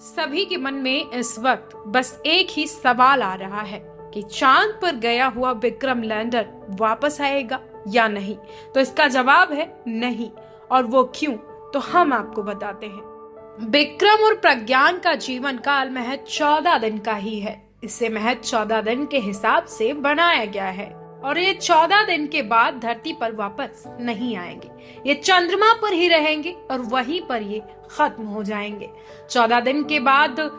सभी के मन में इस वक्त बस एक ही सवाल आ रहा है कि चांद पर गया हुआ विक्रम लैंडर वापस आएगा या नहीं। तो इसका जवाब है नहीं। और वो क्यों, तो हम आपको बताते हैं। विक्रम और प्रज्ञान का जीवन काल महज 14 दिन का ही है। इसे महज 14 दिन के हिसाब से बनाया गया है और ये 14 दिन के बाद धरती पर वापस नहीं आएंगे। ये चंद्रमा पर ही रहेंगे और वहीं पर ये खत्म हो जाएंगे। 14 दिन के बाद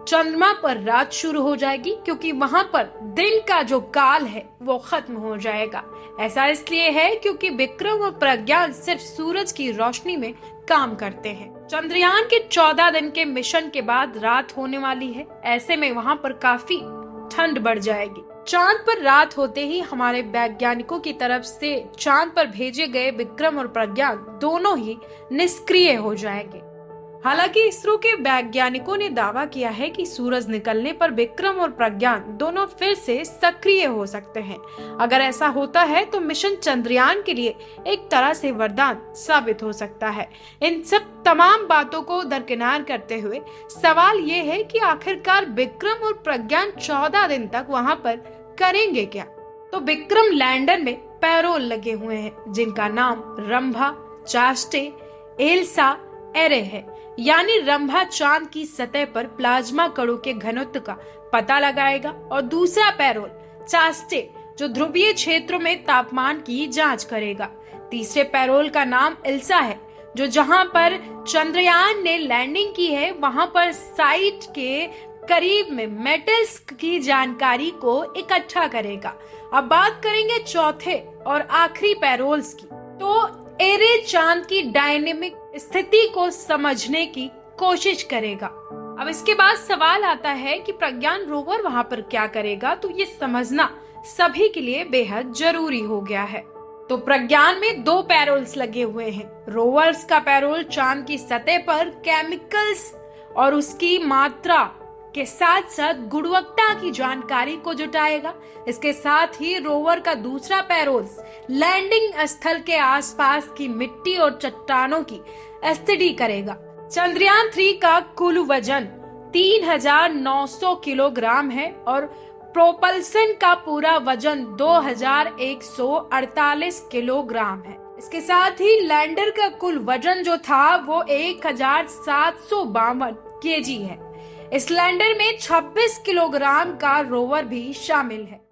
चंद्रमा पर रात शुरू हो जाएगी, क्योंकि वहां पर दिन का जो काल है वो खत्म हो जाएगा। ऐसा इसलिए है क्योंकि विक्रम और प्रज्ञान सिर्फ सूरज की रोशनी में काम करते हैं। चंद्रयान के 14 दिन के मिशन के बाद रात होने वाली है। ऐसे में वहां पर काफी ठंड बढ़ जाएगी। चांद पर रात होते ही हमारे वैज्ञानिकों की तरफ से चांद पर भेजे गए विक्रम और प्रज्ञान दोनों ही निष्क्रिय हो जाएंगे। हालांकि इसरो के वैज्ञानिकों ने दावा किया है कि सूरज निकलने पर विक्रम और प्रज्ञान दोनों फिर से सक्रिय हो सकते हैं। अगर ऐसा होता है तो मिशन चंद्रयान के लिए एक तरह से वरदान साबित हो सकता है। इन सब तमाम बातों को दरकिनार करते हुए सवाल ये है कि आखिरकार विक्रम और प्रज्ञान 14 दिन तक वहां पर करेंगे क्या। तो विक्रम लैंडर में पैरोल लगे हुए हैं जिनका नाम रंभा, चास्टे, एल्सा, एरे है। यानी रंभा चांद की सतह पर प्लाज्मा कणों के घनत्व का पता लगाएगा और दूसरा पैरोल चास्टे जो ध्रुवीय क्षेत्रों में तापमान की जांच करेगा। तीसरे पैरोल का नाम एल्सा है जो जहां पर चंद्रयान ने लैंडिंग की है वहां पर साइट के करीब में मेटल्स की जानकारी को इकट्ठा करेगा। अब बात करेंगे चौथे और आखिरी पैरोल्स की। तो एरे चांद की डायनेमिक स्थिति को समझने की कोशिश करेगा। अब इसके बाद सवाल आता है कि प्रज्ञान रोवर वहां पर क्या करेगा। तो ये समझना सभी के लिए बेहद जरूरी हो गया है। तो प्रज्ञान में 2 पैरोल्स लगे हुए हैं। रोवर्स का पैरोल चांद की सतह पर केमिकल्स और उसकी मात्रा के साथ साथ गुणवत्ता की जानकारी को जुटाएगा। इसके साथ ही रोवर का दूसरा पैरोल लैंडिंग स्थल के आसपास की मिट्टी और चट्टानों की स्टडी करेगा। चंद्रयान 3 का कुल वजन 3900 किलोग्राम है और प्रोपल्सन का पूरा वजन 2148 किलोग्राम है। इसके साथ ही लैंडर का कुल वजन जो था वो 1752 केजी है। इस लैंडर में 26 किलोग्राम का रोवर भी शामिल है।